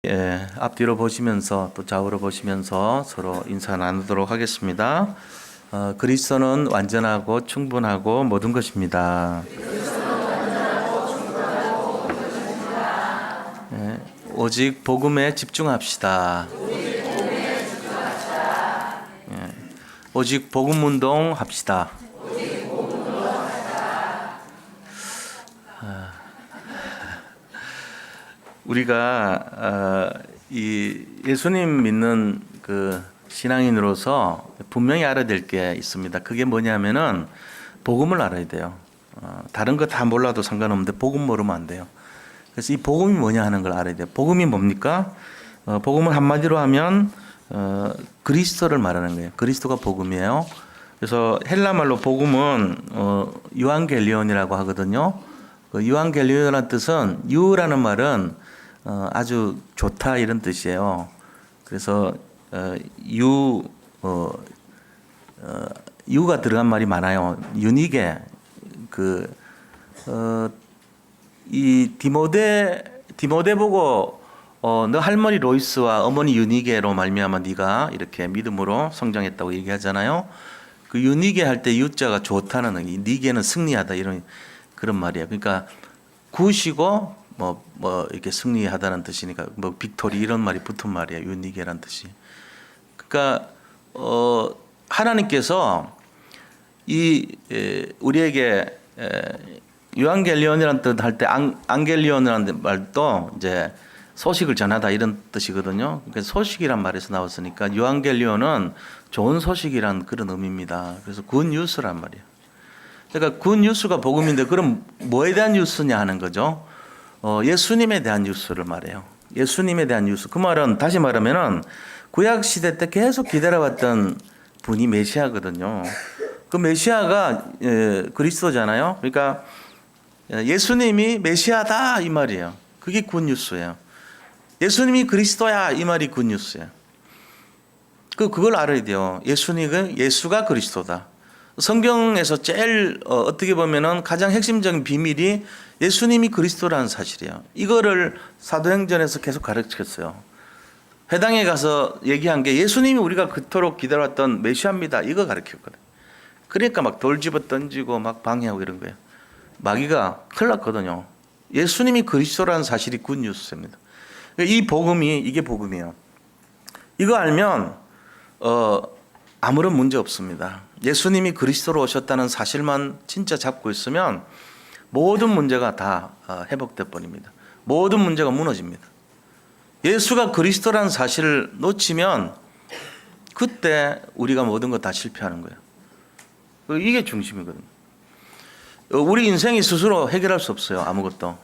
앞뒤로 보시면서 또 좌우로 보시면서 서로 인사 나누도록 하겠습니다. 그리스도는 완전하고 충분하고 모든 것입니다. 오직 복음에 집중합시다. 오직 복음 운동 합시다. 우리가 이 예수님 믿는 그 신앙인으로서 분명히 알아야 될 게 있습니다. 그게 뭐냐면은 복음을 알아야 돼요. 다른 거 다 몰라도 상관없는데 복음 모르면 안 돼요. 그래서 이 복음이 뭐냐 하는 걸 알아야 돼요. 복음이 뭡니까? 복음을 한마디로 하면 그리스도를 말하는 거예요. 그리스도가 복음이에요. 그래서 헬라 말로 복음은 유앙겔리온이라고 하거든요. 그 유앙겔리온이라는 뜻은 유라는 말은 아주 좋다 이런 뜻이에요. 그래서 유가 들어간 말이 많아요. 유니게 이 디모데 보고 너 할머니 로이스와 어머니 유니게로 말미암아 네가 이렇게 믿음으로 성장했다고 얘기하잖아요. 그 유니게 할 때 유자가 좋다는 의미, 니게는 승리하다 이런 그런 말이에요. 그러니까 굿이고 뭐 이렇게 승리하다는 뜻이니까 뭐 빅토리 이런 말이 붙은 말이에요. 유니게란 뜻이. 그러니까 하나님께서 우리에게 유앙겔리온이라는 뜻 할 때 앙겔리온이라는 말도 이제 소식을 전하다 이런 뜻이거든요. 그러니까 소식이란 말에서 나왔으니까 유앙겔리온은 좋은 소식이란 그런 의미입니다. 그래서 굿 뉴스란 말이에요. 그러니까 굿 뉴스가 복음인데 그럼 뭐에 대한 뉴스냐 하는 거죠. 예수님에 대한 뉴스를 말해요. 예수님에 대한 뉴스. 그 말은 다시 말하면은 구약 시대 때 계속 기다려왔던 분이 메시아거든요. 그 메시아가 그리스도잖아요. 그러니까 예수님이 메시아다 이 말이에요. 그게 굿 뉴스예요. 예수님이 그리스도야 이 말이 굿 뉴스예요. 그걸 알아야 돼요. 예수가 그리스도다. 성경에서 제일 어떻게 보면은 가장 핵심적인 비밀이 예수님이 그리스도라는 사실이에요. 이거를 사도행전에서 계속 가르쳤어요. 회당에 가서 얘기한 게 예수님이 우리가 그토록 기다렸던 메시아입니다. 이거 가르쳤거든. 그러니까 막 돌 집어 던지고 막 방해하고 이런 거예요. 마귀가 큰일 났거든요. 예수님이 그리스도라는 사실이 굿뉴스입니다. 이 복음이 이게 복음이에요. 이거 알면 아무런 문제 없습니다. 예수님이 그리스도로 오셨다는 사실만 진짜 잡고 있으면 모든 문제가 다 회복될 뿐입니다. 모든 문제가 무너집니다. 예수가 그리스도라는 사실을 놓치면 그때 우리가 모든 거 다 실패하는 거예요. 이게 중심이거든요. 우리 인생이 스스로 해결할 수 없어요. 아무것도.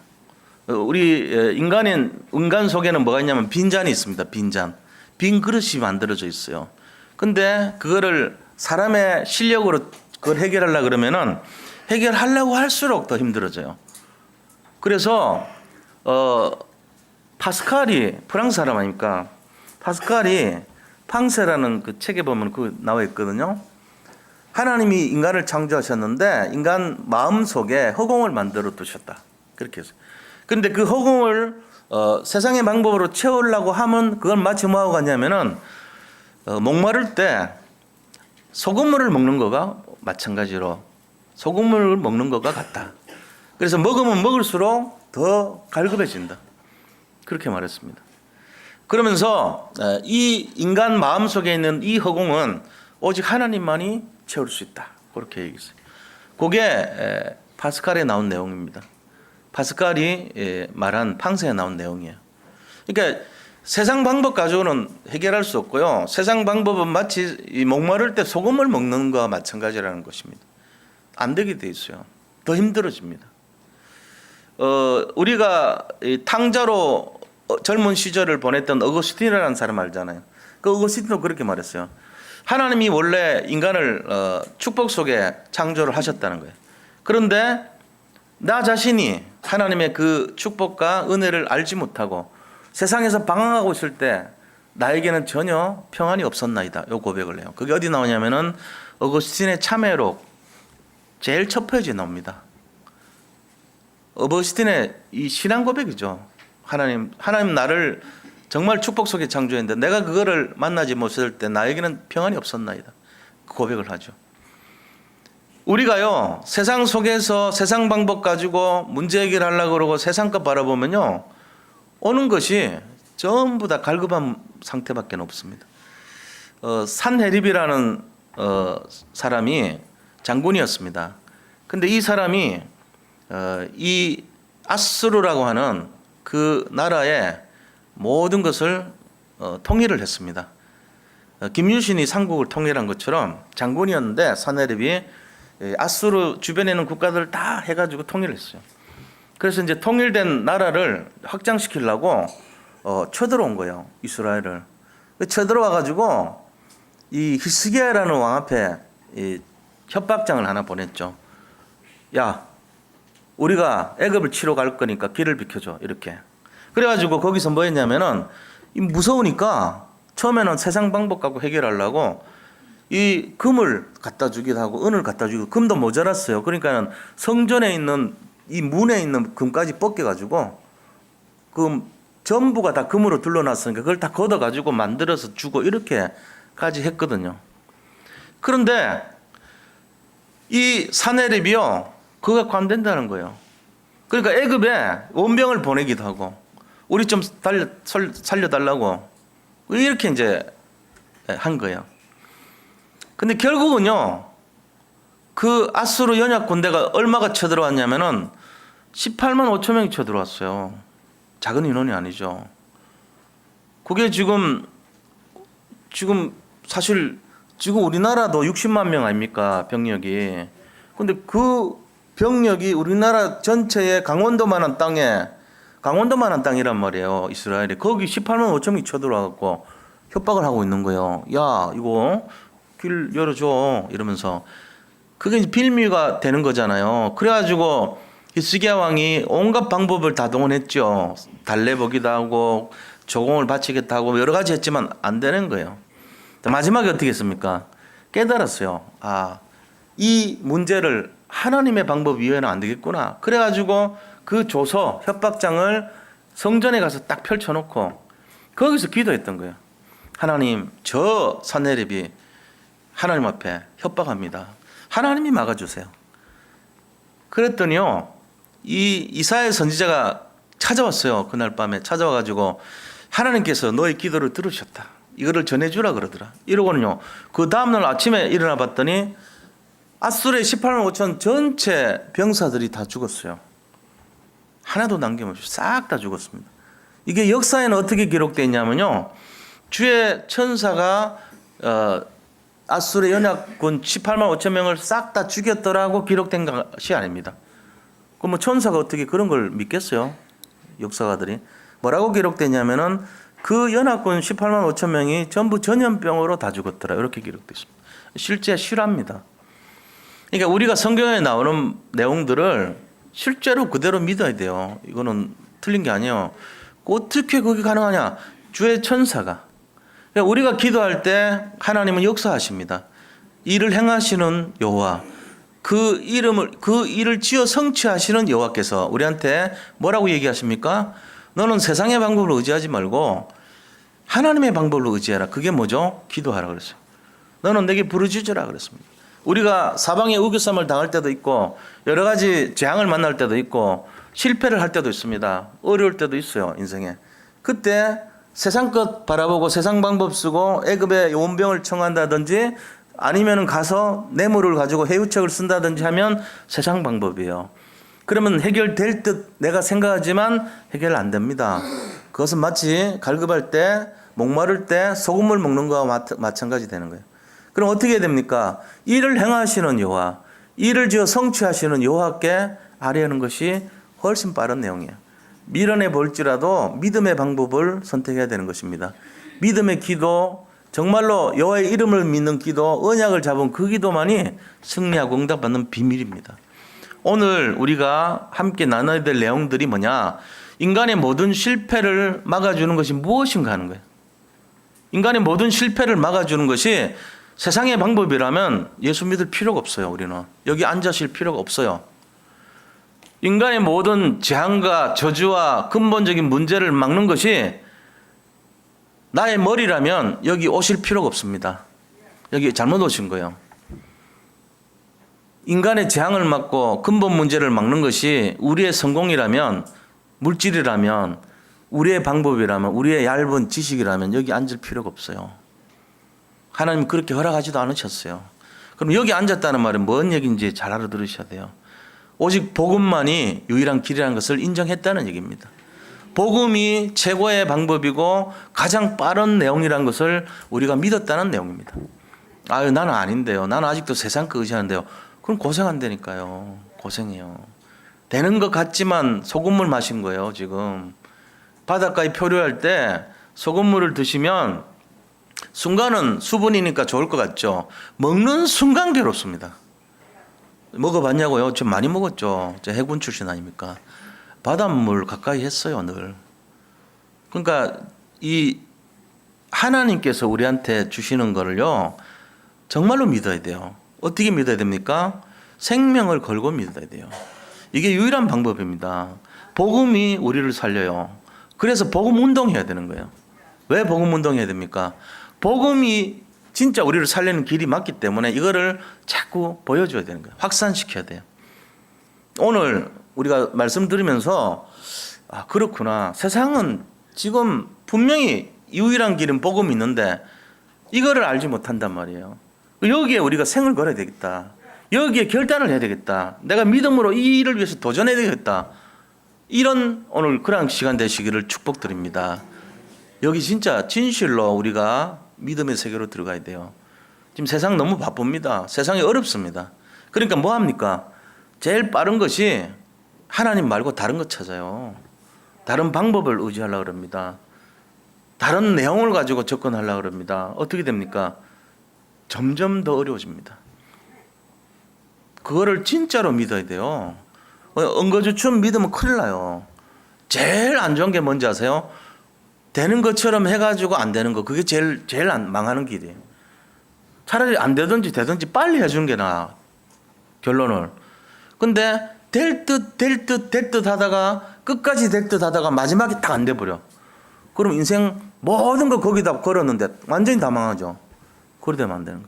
우리 인간 속에는 뭐가 있냐면 빈잔이 있습니다. 빈 그릇이 만들어져 있어요. 근데 그거를 사람의 실력으로 그걸 해결하려고 그러면은 해결하려고 할수록 더 힘들어져요. 그래서 파스칼이 프랑스 사람 아닙니까? 파스칼이 팡세라는 그 책에 보면 그 나와 있거든요. 하나님이 인간을 창조하셨는데 인간 마음 속에 허공을 만들어 두셨다. 그렇게 했어요. 그런데 그 허공을 세상의 방법으로 채우려고 하면 그걸 마치 뭐하고 같냐면은 목마를 때 소금물을 먹는 거가 마찬가지로 소금물을 먹는 거가 같다. 그래서 먹으면 먹을수록 더 갈급해진다. 그렇게 말했습니다. 그러면서 이 인간 마음 속에 있는 이 허공은 오직 하나님만이 채울 수 있다. 그렇게 얘기했어요. 그게 파스칼에 나온 내용입니다. 파스칼이 말한 팡세에 나온 내용이에요. 그러니까 세상 방법 가지고는 해결할 수 없고요. 세상 방법은 마치 목마를 때 소금을 먹는 것과 마찬가지라는 것입니다. 안 되게 돼 있어요. 더 힘들어집니다. 우리가 탕자로 젊은 시절을 보냈던 어거스틴이라는 사람 알잖아요. 그 어거스틴도 그렇게 말했어요. 하나님이 원래 인간을 축복 속에 창조를 하셨다는 거예요. 그런데 나 자신이 하나님의 그 축복과 은혜를 알지 못하고 세상에서 방황하고 있을 때 나에게는 전혀 평안이 없었나이다. 이 고백을 해요. 그게 어디 나오냐면은 어거스틴의 참회록 제일 첫 페이지에 나옵니다. 어거스틴의 이 신앙 고백이죠. 하나님 나를 정말 축복 속에 창조했는데 내가 그거를 만나지 못했을 때 나에게는 평안이 없었나이다. 고백을 하죠. 우리가요, 세상 속에서 세상 방법 가지고 문제 해결하려고 그러고 세상 것 바라보면요, 오는 것이 전부 다 갈급한 상태밖에 없습니다. 산헤립이라는 사람이 장군이었습니다. 근데 이 사람이 이 아수르라고 하는 그 나라의 모든 것을 통일을 했습니다. 김유신이 삼국을 통일한 것처럼 장군이었는데 산헤립이 아수르 주변에 있는 국가들을 다 해가지고 통일했어요. 그래서 이제 통일된 나라를 확장시키려고 쳐들어온 거예요, 이스라엘을. 쳐들어와가지고 이 히스기야라는 왕 앞에 이 협박장을 하나 보냈죠. 야, 우리가 애굽을 치러 갈 거니까 길을 비켜줘, 이렇게. 그래가지고 거기서 뭐 했냐면은 무서우니까 처음에는 세상 방법 갖고 해결하려고 이 금을 갖다 주기도 하고 은을 갖다 주고, 금도 모자랐어요. 그러니까는 성전에 있는 이 문에 있는 금까지 벗겨가지고 그 전부가 다 금으로 둘러놨으니까 그걸 다 걷어가지고 만들어서 주고 이렇게까지 했거든요. 그런데 이 산헤립이요, 그거 갖고 안 된다는 거예요. 그러니까 애굽에 원병을 보내기도 하고 우리 좀 살려달라고 이렇게 이제 한 거예요. 근데 결국은요, 그 아수르 연약 군대가 얼마가 쳐들어왔냐면은 18만 5천 명이 쳐들어왔어요. 작은 인원이 아니죠. 그게 지금 사실 지금 우리나라도 60만 명 아닙니까, 병력이. 근데 그 병력이 우리나라 전체의 강원도만한 땅이란 말이에요, 이스라엘이. 거기 18만 5천 명이 쳐들어와갖고 협박을 하고 있는 거예요. 야, 이거 길 열어줘, 이러면서. 그게 이제 빌미가 되는 거잖아요. 그래가지고 히스기야 왕이 온갖 방법을 다 동원했죠. 달래보기도 하고 조공을 바치겠다 하고 여러 가지 했지만 안 되는 거예요. 마지막에 어떻게 했습니까? 깨달았어요. 아, 이 문제를 하나님의 방법 이외에는 안 되겠구나. 그래가지고 그 조서 협박장을 성전에 가서 딱 펼쳐놓고 거기서 기도했던 거예요. 하나님, 저 산헤립이 하나님 앞에 협박합니다. 하나님이 막아주세요. 그랬더니요, 이 이사야 선지자가 찾아왔어요. 그날 밤에 찾아와가지고 하나님께서 너의 기도를 들으셨다, 이거를 전해주라 그러더라. 이러고는요, 그 다음날 아침에 일어나 봤더니 아수르의 18만 5천 전체 병사들이 다 죽었어요. 하나도 남김없이 싹 다 죽었습니다. 이게 역사에는 어떻게 기록되어 있냐면요, 주의 천사가 아수르의 연약군 18만 5천 명을 싹 다 죽였더라고 기록된 것이 아닙니다. 그럼 뭐 천사가 어떻게 그런 걸 믿겠어요? 역사가들이. 뭐라고 기록되냐면은 그 연합군 18만 5천 명이 전부 전염병으로 다 죽었더라, 이렇게 기록되어 있습니다. 실제 실화입니다. 그러니까 우리가 성경에 나오는 내용들을 실제로 그대로 믿어야 돼요. 이거는 틀린 게 아니에요. 어떻게 그게 가능하냐? 주의 천사가. 그러니까 우리가 기도할 때 하나님은 역사하십니다. 일을 행하시는 여호와, 그 일을 지어 성취하시는 여호와께서 우리한테 뭐라고 얘기하십니까? 너는 세상의 방법을 의지하지 말고 하나님의 방법을 의지해라. 그게 뭐죠? 기도하라 그랬어요. 너는 내게 부르짖으라 그랬습니다. 우리가 사방에 우겨쌈을 당할 때도 있고 여러 가지 재앙을 만날 때도 있고 실패를 할 때도 있습니다. 어려울 때도 있어요, 인생에. 그때 세상 것 바라보고 세상 방법 쓰고 애굽의 원병을 청한다든지 아니면 가서 뇌물을 가지고 해유책을 쓴다든지 하면 세상 방법이에요. 그러면 해결될 듯 내가 생각하지만 해결 안 됩니다. 그것은 마치 갈급할 때, 목마를 때 소금물 먹는 거와 마찬가지 되는 거예요. 그럼 어떻게 해야 됩니까? 일을 행하시는 여호와, 일을 지어 성취하시는 여호와께 아뢰는 것이 훨씬 빠른 내용이에요. 미련해 볼지라도 믿음의 방법을 선택해야 되는 것입니다. 믿음의 기도, 정말로 여호와의 이름을 믿는 기도, 언약을 잡은 그 기도만이 승리하고 응답받는 비밀입니다. 오늘 우리가 함께 나눠야 될 내용들이 뭐냐? 인간의 모든 실패를 막아주는 것이 무엇인가 하는 거예요. 인간의 모든 실패를 막아주는 것이 세상의 방법이라면 예수 믿을 필요가 없어요. 우리는 여기 앉으실 필요가 없어요. 인간의 모든 재앙과 저주와 근본적인 문제를 막는 것이 나의 머리라면 여기 오실 필요가 없습니다. 여기 잘못 오신 거예요. 인간의 재앙을 막고 근본 문제를 막는 것이 우리의 성공이라면, 물질이라면, 우리의 방법이라면, 우리의 얇은 지식이라면 여기 앉을 필요가 없어요. 하나님 그렇게 허락하지도 않으셨어요. 그럼 여기 앉았다는 말은 뭔 얘기인지 잘 알아들으셔야 돼요. 오직 복음만이 유일한 길이라는 것을 인정했다는 얘기입니다. 복음이 최고의 방법이고 가장 빠른 내용이라는 것을 우리가 믿었다는 내용입니다. 아유, 나는 아닌데요. 나는 아직도 세상 거 의지하는데요. 그럼 고생한다니까요. 고생해요. 되는 것 같지만 소금물 마신 거예요, 지금. 바닷가에 표류할 때 소금물을 드시면 순간은 수분이니까 좋을 것 같죠. 먹는 순간 괴롭습니다. 먹어봤냐고요? 좀 많이 먹었죠. 저 해군 출신 아닙니까? 바닷물 가까이 했어요, 늘. 그러니까 이 하나님께서 우리한테 주시는 거를요, 정말로 믿어야 돼요. 어떻게 믿어야 됩니까? 생명을 걸고 믿어야 돼요. 이게 유일한 방법입니다. 복음이 우리를 살려요. 그래서 복음 운동해야 되는 거예요. 왜 복음 운동해야 됩니까? 복음이 진짜 우리를 살리는 길이 맞기 때문에 이거를 자꾸 보여줘야 되는 거예요. 확산시켜야 돼요. 오늘 우리가 말씀드리면서 아, 그렇구나. 세상은 지금 분명히 유일한 길은 복음이 있는데 이거를 알지 못한단 말이에요. 여기에 우리가 생을 걸어야 되겠다. 여기에 결단을 해야 되겠다. 내가 믿음으로 이 일을 위해서 도전해야 되겠다. 이런 오늘 그런 시간 되시기를 축복드립니다. 여기 진짜 진실로 우리가 믿음의 세계로 들어가야 돼요. 지금 세상 너무 바쁩니다. 세상이 어렵습니다. 그러니까 뭐 합니까? 제일 빠른 것이 하나님 말고 다른 것 찾아요. 다른 방법을 의지하려고 합니다. 다른 내용을 가지고 접근하려고 합니다. 어떻게 됩니까? 점점 더 어려워집니다. 그거를 진짜로 믿어야 돼요. 엉거주춤 믿으면 큰일 나요. 제일 안 좋은 게 뭔지 아세요? 되는 것처럼 해가지고 안 되는 거. 그게 제일 망하는 길이에요. 차라리 안 되든지 되든지 빨리 해주는 게 나아. 결론을. 근데 될 듯 하다가 끝까지 될 듯 하다가 마지막에 딱 안 돼버려. 그럼 인생 모든 거 거기다 걸었는데 완전히 다 망하죠. 그래 되면 안 되는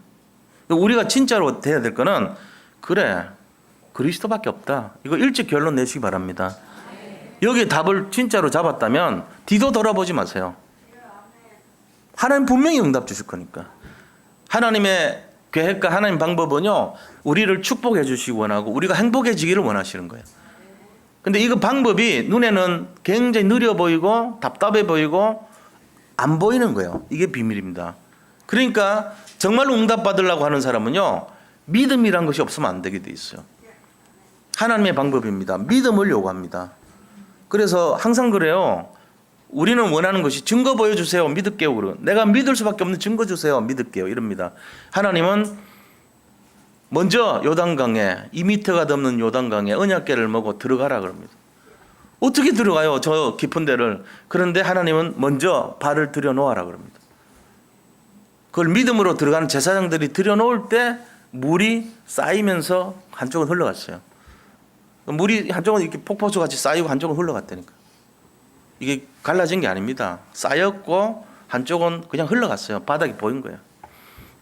거예요. 우리가 진짜로 돼야 될 거는 그래 그리스도밖에 없다. 이거 일찍 결론 내시기 바랍니다. 여기에 답을 진짜로 잡았다면 뒤도 돌아보지 마세요. 하나님 분명히 응답 주실 거니까. 하나님의 계획과 하나님 방법은요, 우리를 축복해 주시기 원하고 우리가 행복해지기를 원하시는 거예요. 근데 이거 방법이 눈에는 굉장히 느려 보이고 답답해 보이고 안 보이는 거예요. 이게 비밀입니다. 그러니까 정말로 응답 받으려고 하는 사람은요, 믿음이란 것이 없으면 안 되게 돼 있어요. 하나님의 방법입니다. 믿음을 요구합니다. 그래서 항상 그래요. 우리는 원하는 것이 증거 보여주세요. 믿을게요. 그러. 내가 믿을 수밖에 없는 증거 주세요. 믿을게요. 이럽니다. 하나님은 먼저 요단강에 2m가 넘는 요단강에 언약궤를 메고 들어가라 그럽니다. 어떻게 들어가요? 저 깊은 데를. 그런데 하나님은 먼저 발을 들여놓아라 그럽니다. 그걸 믿음으로 들어가는 제사장들이 들여놓을 때 물이 쌓이면서 한쪽은 흘러갔어요. 물이 한쪽은 이렇게 폭포수 같이 쌓이고 한쪽은 흘러갔다니까. 이게 갈라진 게 아닙니다. 쌓였고 한쪽은 그냥 흘러갔어요. 바닥이 보인 거예요.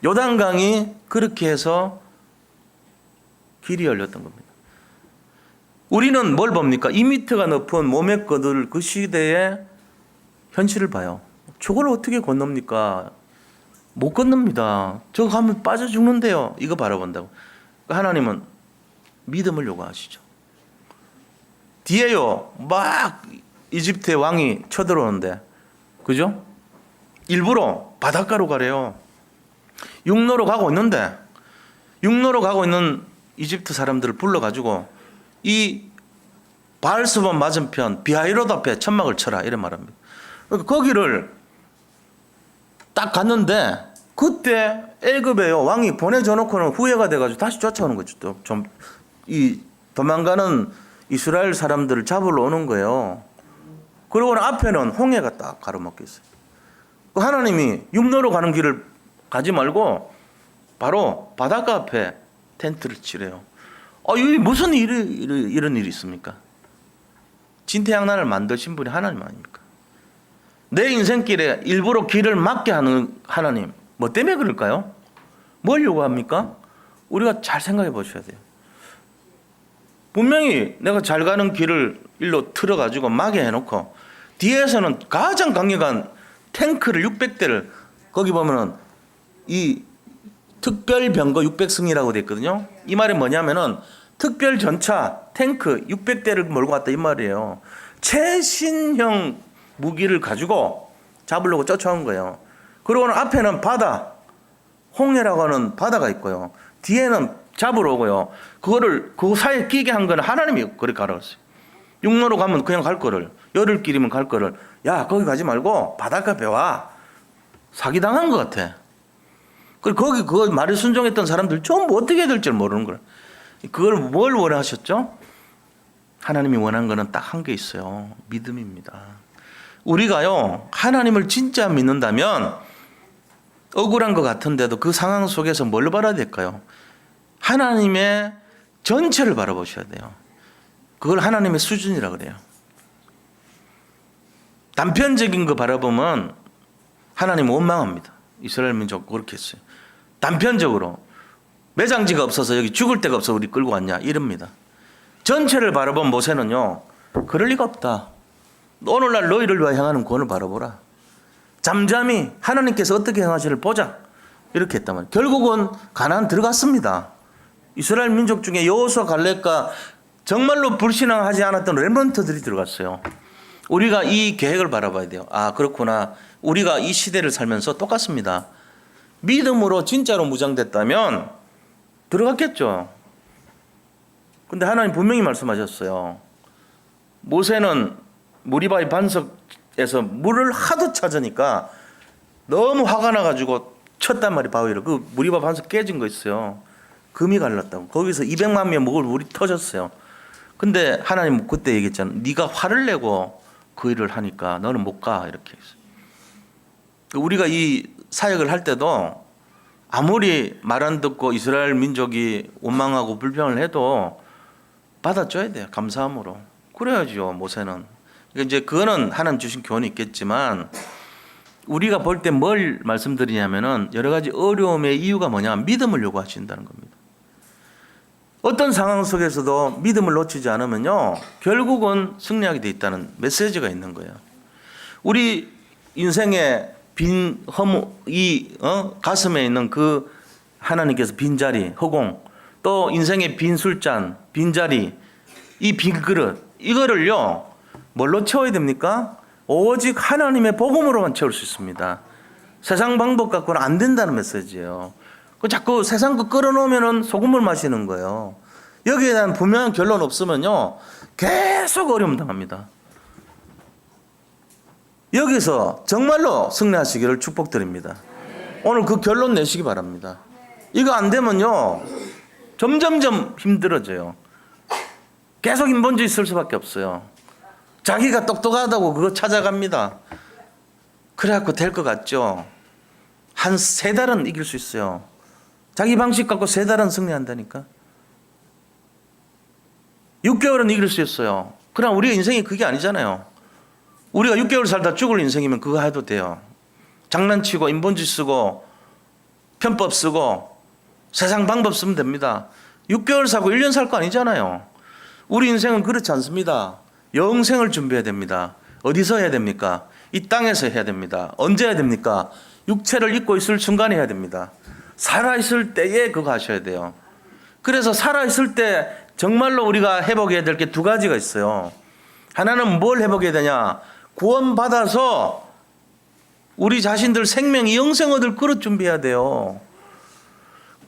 요단강이 그렇게 해서 길이 열렸던 겁니다. 우리는 뭘 봅니까? 2m가 높은 몸의 거들 그 시대의 현실을 봐요. 저걸 어떻게 건넙니까? 못 건넙니다. 저거 가면 빠져 죽는데요. 이거 바라본다고. 하나님은 믿음을 요구하시죠. 뒤에요, 막 이집트의 왕이 쳐들어오는데, 그죠? 일부러 바닷가로 가래요. 육로로 가고 있는데, 육로로 가고 있는 이집트 사람들을 불러가지고 이 바알스본 맞은편 비하이롯 앞에 천막을 쳐라 이런 말합니다. 그러니까 거기를 딱 갔는데 그때 애굽에요 왕이 보내줘 놓고는 후회가 돼가지고 다시 쫓아오는 거죠. 또 좀 이 도망가는 이스라엘 사람들을 잡으러 오는 거예요. 그러고는 앞에는 홍해가 딱 가로막혀 있어요. 하나님이 육로로 가는 길을 가지 말고 바로 바닷가 앞에 텐트를 치래요. 이게 무슨 이런 일이 있습니까? 진태양난을 만드신 분이 하나님 아닙니까? 내 인생길에 일부러 길을 막게 하는 하나님, 뭐 때문에 그럴까요? 뭘 요구합니까? 우리가 잘 생각해 보셔야 돼요. 분명히 내가 잘 가는 길을 일로 틀어가지고 막게 해놓고 뒤에서는 가장 강력한 탱크를 600대를 거기 보면은 이 특별병거 600승이라고 돼 있거든요. 이 말이 뭐냐면은 특별 전차 탱크 600대를 몰고 갔다 이 말이에요. 최신형 무기를 가지고 잡으려고 쫓아온 거예요. 그리고는 앞에는 바다, 홍해라고 하는 바다가 있고요. 뒤에는 잡으러 오고요. 그거를 그 사이에 끼게 한 거는 하나님이 그렇게 알았어요. 육로로 가면 그냥 갈 거를, 열흘길이면 갈 거를, 야 거기 가지 말고 바닷가 배와. 사기당한 것 같아. 그리고 거기 그 말에 순종했던 사람들 전부 어떻게 해야 될지 모르는 거예요. 그걸 뭘 원하셨죠? 하나님이 원한 거는 딱 한 게 있어요. 믿음입니다. 우리가요 하나님을 진짜 믿는다면 억울한 것 같은데도 그 상황 속에서 뭘 바라야 될까요? 하나님의 전체를 바라보셔야 돼요. 그걸 하나님의 수준이라고 그래요. 단편적인 거 바라보면 하나님 원망합니다. 이스라엘 민족 그렇게 했어요. 단편적으로 매장지가 없어서 여기 죽을 데가 없어 우리 끌고 왔냐 이럽니다. 전체를 바라본 모세는요 그럴 리가 없다. 오늘날 너희를 위하여 행하는 구원을 바라보라. 잠잠히 하나님께서 어떻게 행하시를 보자 이렇게 했단 말이에요. 결국은 가나안 들어갔습니다. 이스라엘 민족 중에 여호수아 갈렙과 정말로 불신앙하지 않았던 렘넌트들이 들어갔어요. 우리가 이 계획을 바라봐야 돼요. 아 그렇구나. 우리가 이 시대를 살면서 똑같습니다. 믿음으로 진짜로 무장됐다면 들어갔겠죠. 근데 하나님 분명히 말씀하셨어요. 모세는 무리바의 반석에서 물을 하도 찾으니까 너무 화가 나가지고 쳤단 말이에요. 바위를. 그 무리바 반석 깨진 거 있어요. 금이 갈랐다고. 거기서 200만 명 먹을 물이 터졌어요. 근데 하나님 그때 얘기했잖아. 네가 화를 내고 그 일을 하니까 너는 못 가. 이렇게 했어요. 우리가 이 사역을 할 때도 아무리 말 안 듣고 이스라엘 민족이 원망하고 불평을 해도 받아줘야 돼요. 감사함으로. 그래야죠. 모세는. 그러니까 이제 그거는 하나님 주신 교훈이 있겠지만 우리가 볼 때 뭘 말씀드리냐면은 여러 가지 어려움의 이유가 뭐냐 믿음을 요구하신다는 겁니다. 어떤 상황 속에서도 믿음을 놓치지 않으면요 결국은 승리하게 돼 있다는 메시지가 있는 거예요. 우리 인생의 빈 허무 가슴에 있는 그 하나님께서 빈자리 허공 또 인생의 빈 술잔 빈자리 이 빈 그릇 이거를요 뭘로 채워야 됩니까? 오직 하나님의 복음으로만 채울 수 있습니다. 세상 방법 갖고는 안 된다는 메시지예요. 자꾸 세상 거 끌어놓으면 소금물 마시는 거예요. 여기에 대한 분명한 결론 없으면요 계속 어려움 당합니다. 여기서 정말로 승리하시기를 축복드립니다. 오늘 그 결론 내시기 바랍니다. 이거 안 되면요 점점점 힘들어져요. 계속 인본주의 쓸 수밖에 없어요. 자기가 똑똑하다고 그거 찾아갑니다. 그래갖고 될 것 같죠? 한 3달은 이길 수 있어요. 자기 방식 갖고 3달은 승리한다니까. 6개월은 이길 수 있어요. 그러나 우리 인생이 그게 아니잖아요. 우리가 6개월 살다 죽을 인생이면 그거 해도 돼요. 장난치고 인본주의 쓰고 편법 쓰고 세상 방법 쓰면 됩니다. 6개월 살고 1년 살 거 아니잖아요. 우리 인생은 그렇지 않습니다. 영생을 준비해야 됩니다. 어디서 해야 됩니까? 이 땅에서 해야 됩니다. 언제 해야 됩니까? 육체를 입고 있을 순간에 해야 됩니다. 살아있을 때에 그거 하셔야 돼요. 그래서 살아있을 때 정말로 우리가 회복해야 될 게 2가지가 있어요. 하나는 뭘 회복해야 되냐? 구원받아서 우리 자신들 생명, 영생 얻을 그릇 준비해야 돼요.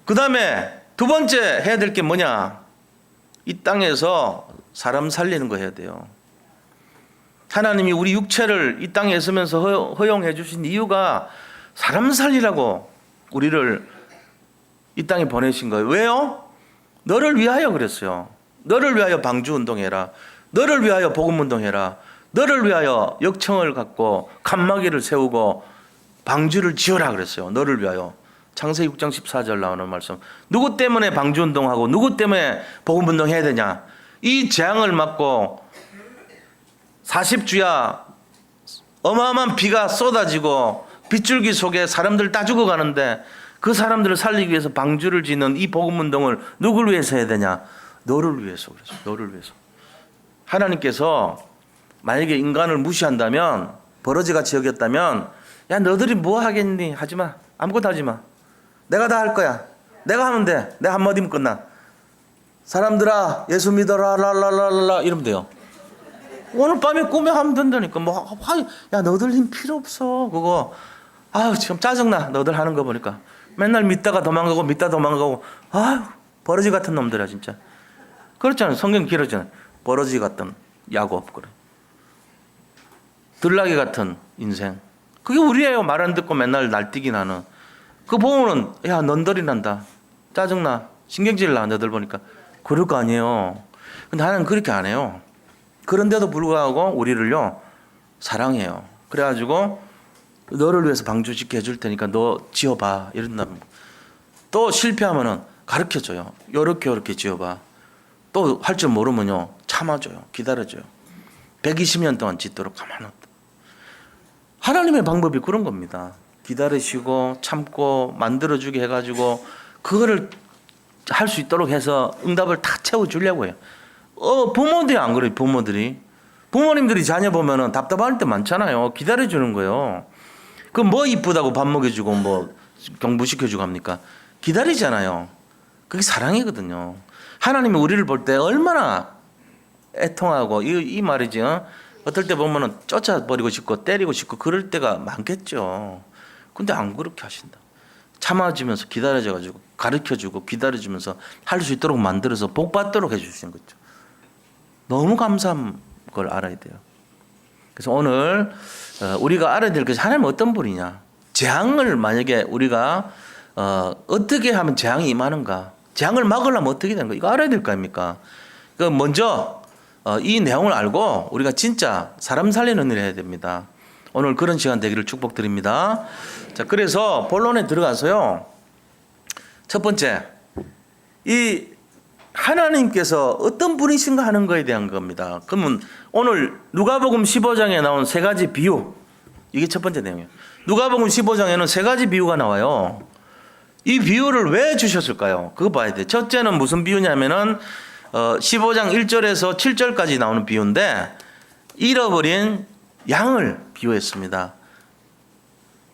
그 다음에 2번째 해야 될 게 뭐냐? 이 땅에서 사람 살리는 거 해야 돼요. 하나님이 우리 육체를 이 땅에 있으면서 허용해 주신 이유가 사람 살리라고 우리를 이 땅에 보내신 거예요. 왜요? 너를 위하여 그랬어요. 너를 위하여 방주운동해라. 너를 위하여 복음운동해라. 너를 위하여 역청을 갖고 칸막이를 세우고 방주를 지어라 그랬어요. 너를 위하여. 창세기 6장 14절 나오는 말씀. 누구 때문에 방주운동하고 누구 때문에 복음운동해야 되냐. 이 재앙을 맞고 40주야 어마어마한 비가 쏟아지고 빗줄기 속에 사람들 다 죽어가는데 그 사람들을 살리기 위해서 방주를 짓는 이 복음운동을 누구를 위해서 해야 되냐? 너를 위해서. 그래서 너를 위해서. 하나님께서 만약에 인간을 무시한다면, 버러지같이 여겼다면, 야 너들이 뭐 하겠니? 하지마. 아무것도 하지마. 내가 다 할 거야. 내가 하면 돼. 내가 한마디면 끝나. 사람들아 예수 믿어라 랄랄랄라 이러면 돼요. 오늘 밤에 꿈에 하면 된다니까. 야 너들 힘 필요 없어. 그거 아유 지금 짜증나. 너들 하는 거 보니까 맨날 믿다가 도망가고 믿다 도망가고 아유 버러지 같은 놈들아 진짜. 그렇잖아요. 성경 길어잖아요. 버러지 같은 야곱 그래. 들나귀 같은 인생. 그게 우리예요. 말 안 듣고 맨날 날뛰기 나는. 그 보면은 야 넌덜이 난다. 짜증나. 신경질 나. 너들 보니까. 그럴 거 아니에요. 근데 하나는 그렇게 안 해요. 그런데도 불구하고 우리를요 사랑해요. 그래가지고 너를 위해서 방주 짓게 해줄 테니까 너 지어봐 이런다면 또 실패하면은 가르쳐줘요. 요렇게 지어봐. 또 할 줄 모르면요 참아줘요. 기다려줘요. 120년 동안 짓도록 가만 놔둬. 하나님의 방법이 그런 겁니다. 기다리시고 참고 만들어주게 해가지고 그거를 할 수 있도록 해서 응답을 다 채워주려고 해요. 부모들이 안 그래요. 부모님들이 자녀 보면은 답답할 때 많잖아요. 기다려주는 거예요. 그 뭐 이쁘다고 밥 먹여주고 뭐 공부시켜주고 합니까? 기다리잖아요. 그게 사랑이거든요. 하나님이 우리를 볼 때 얼마나 애통하고 이 말이지. 어떨 때 보면은 쫓아버리고 싶고 때리고 싶고 그럴 때가 많겠죠. 근데 안 그렇게 하신다. 참아주면서 기다려줘가지고 가르쳐주고 기다려주면서 할 수 있도록 만들어서 복 받도록 해주시는 거죠. 너무 감사한 걸 알아야 돼요. 그래서 오늘 우리가 알아야 될 것이 하나님은 어떤 분이냐. 재앙을 만약에 우리가 어떻게 하면 재앙이 임하는가. 재앙을 막으려면 어떻게 되는 가. 이거 알아야 될 거 아닙니까. 먼저 이 내용을 알고 우리가 진짜 사람 살리는 일을 해야 됩니다. 오늘 그런 시간 되기를 축복드립니다. 자, 그래서 본론에 들어가서요. 첫 번째, 이 하나님께서 어떤 분이신가 하는 거에 대한 겁니다. 그러면 오늘 누가복음 15장에 나온 세 가지 비유, 이게 첫 번째 내용이에요. 누가복음 15장에는 세 가지 비유가 나와요. 이 비유를 왜 주셨을까요? 그거 봐야 돼요. 첫째는 무슨 비유냐면은 15장 1절에서 7절까지 나오는 비유인데 잃어버린 양을 비유했습니다.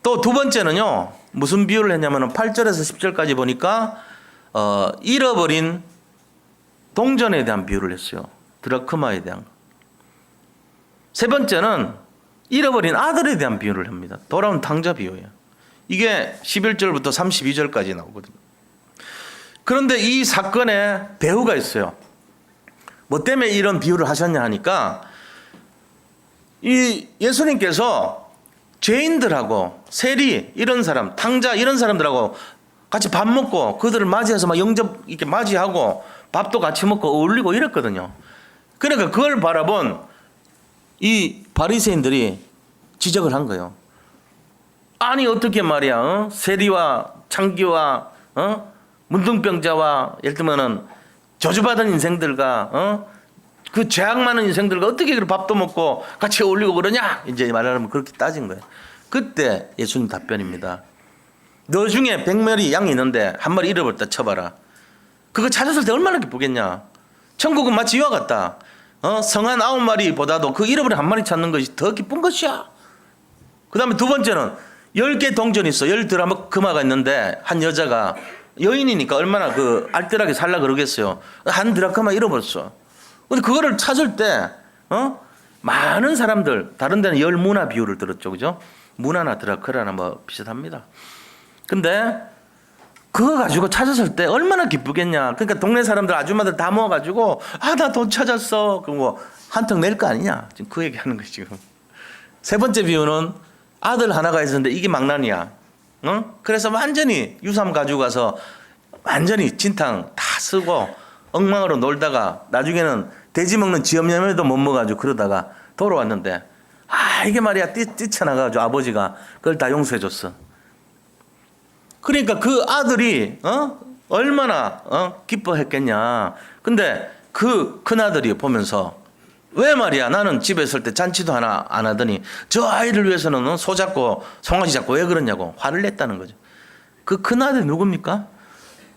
또 두 번째는요. 무슨 비유를 했냐면 8절에서 10절까지 보니까 잃어버린 동전에 대한 비유를 했어요. 드라크마에 대한. 세 번째는 잃어버린 아들에 대한 비유를 합니다. 돌아온 탕자 비유예요. 이게 11절부터 32절까지 나오거든요. 그런데 이 사건에 배우가 있어요. 뭐 때문에 이런 비유를 하셨냐 하니까 이 예수님께서 죄인들하고 세리 이런 사람, 탕자 이런 사람들하고 같이 밥 먹고 그들을 맞이해서 막 영접 이렇게 맞이하고 밥도 같이 먹고 어울리고 이랬거든요. 그러니까 그걸 바라본 이 바리새인들이 지적을 한 거예요. 아니 어떻게 말이야? 세리와 창기와 문둥병자와 예를 들면은 저주받은 인생들과 그 죄악 많은 인생들과 어떻게 그 밥도 먹고 같이 어울리고 그러냐? 이제 말하면 그렇게 따진 거예요. 그때 예수님 답변입니다. 너 중에 100마리 양이 있는데 한 마리 잃어버렸다 쳐봐라. 그거 찾았을 때 얼마나 기쁘겠냐. 천국은 마치 이와 같다. 성한 9마리보다도 그 잃어버린 한 마리 찾는 것이 더 기쁜 것이야. 그 다음에 두 번째는 10개 동전이 있어. 10드라크마가 있는데 한 여자가 여인이니까 얼마나 그 알뜰하게 살라 그러겠어요. 한 드라크마 잃어버렸어. 근데 그거를 찾을 때 많은 사람들 다른 데는 10문화 비유를 들었죠. 그죠? 문화나 드라크마나 뭐 비슷합니다. 근데 그거 가지고 찾았을 때 얼마나 기쁘겠냐. 그러니까 동네 사람들 아줌마들 다 모아가지고 나 돈 찾았어. 그럼 뭐 한턱 낼 거 아니냐. 지금 그 얘기 하는 거지 지금. 세 번째 비유는 아들 하나가 있었는데 이게 망나니야. 그래서 완전히 유삼 가지고 가서 완전히 진탕 다 쓰고 엉망으로 놀다가 나중에는 돼지 먹는 지엄염에도 못 먹어가지고 그러다가 돌아왔는데 이게 말이야 뛰쳐나가가지고 아버지가 그걸 다 용서해줬어. 그러니까 그 아들이 얼마나 기뻐했겠냐. 근데 그 큰아들이 보면서 왜 말이야? 나는 집에 있을 때 잔치도 하나 안 하더니 저 아이를 위해서는 소 잡고 송아지 잡고 왜 그러냐고 화를 냈다는 거죠. 그 큰아들이 누굽니까?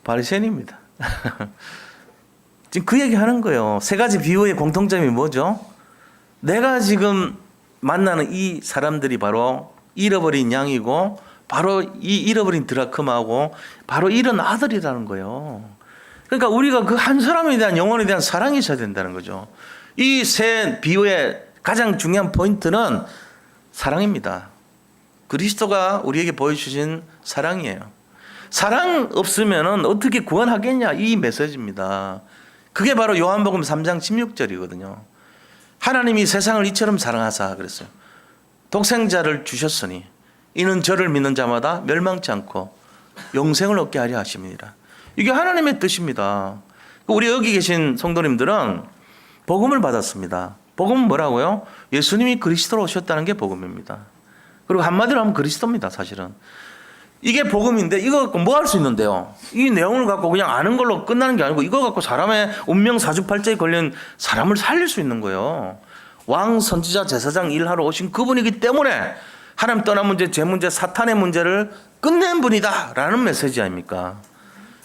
바리새인입니다. 지금 그 얘기 하는 거예요. 세 가지 비유의 공통점이 뭐죠? 내가 지금 만나는 이 사람들이 바로 잃어버린 양이고 바로 이 잃어버린 드라크마하고 바로 이런 아들이라는 거예요. 그러니까 우리가 그 한 사람에 대한 영혼에 대한 사랑이 있어야 된다는 거죠. 이 세 비유의 가장 중요한 포인트는 사랑입니다. 그리스도가 우리에게 보여주신 사랑이에요. 사랑 없으면 어떻게 구원하겠냐 이 메시지입니다. 그게 바로 요한복음 3장 16절이거든요. 하나님이 세상을 이처럼 사랑하사 그랬어요. 독생자를 주셨으니 이는 저를 믿는 자마다 멸망치 않고 영생을 얻게 하려 하심이니라. 이게 하나님의 뜻입니다. 우리 여기 계신 성도님들은 복음을 받았습니다. 복음은 뭐라고요? 예수님이 그리스도로 오셨다는 게 복음입니다. 그리고 한마디로 하면 그리스도입니다. 사실은 이게 복음인데 이거 갖고 뭐 할 수 있는데요? 이 내용을 갖고 그냥 아는 걸로 끝나는 게 아니고 이거 갖고 사람의 운명 사주팔자에 걸린 사람을 살릴 수 있는 거예요. 왕, 선지자, 제사장 일하러 오신 그분이기 때문에 하나님 떠난 문제, 제 문제, 사탄의 문제를 끝낸 분이다 라는 메시지 아닙니까?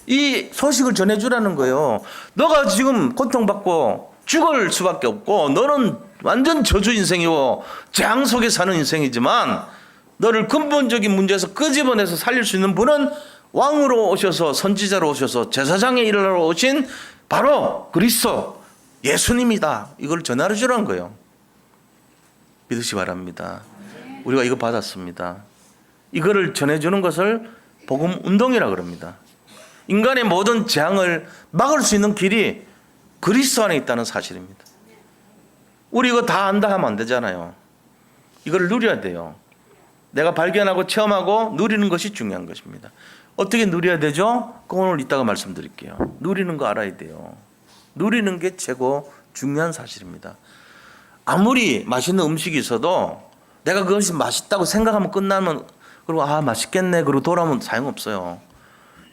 이 소식을 전해주라는 거예요. 너가 지금 고통받고 죽을 수밖에 없고 너는 완전 저주 인생이고 재앙 속에 사는 인생이지만 너를 근본적인 문제에서 끄집어내서 살릴 수 있는 분은 왕으로 오셔서 선지자로 오셔서 제사장의 일을 하러 오신 바로 그리스도 예수님이다. 이걸 전하러 주라는 거예요. 믿으시 바랍니다. 우리가 이거 받았습니다. 이거를 전해주는 것을 복음 운동이라고 그럽니다. 인간의 모든 재앙을 막을 수 있는 길이 그리스도 안에 있다는 사실입니다. 우리 이거 다 안다 하면 안 되잖아요. 이걸 누려야 돼요. 내가 발견하고 체험하고 누리는 것이 중요한 것입니다. 어떻게 누려야 되죠? 그건 오늘 이따가 말씀드릴게요. 누리는 거 알아야 돼요. 누리는 게 최고 중요한 사실입니다. 아무리 맛있는 음식이 있어도 내가 그것이 맛있다고 생각하면 끝나면 그리고 맛있겠네 그러고 돌아오면 소용없어요.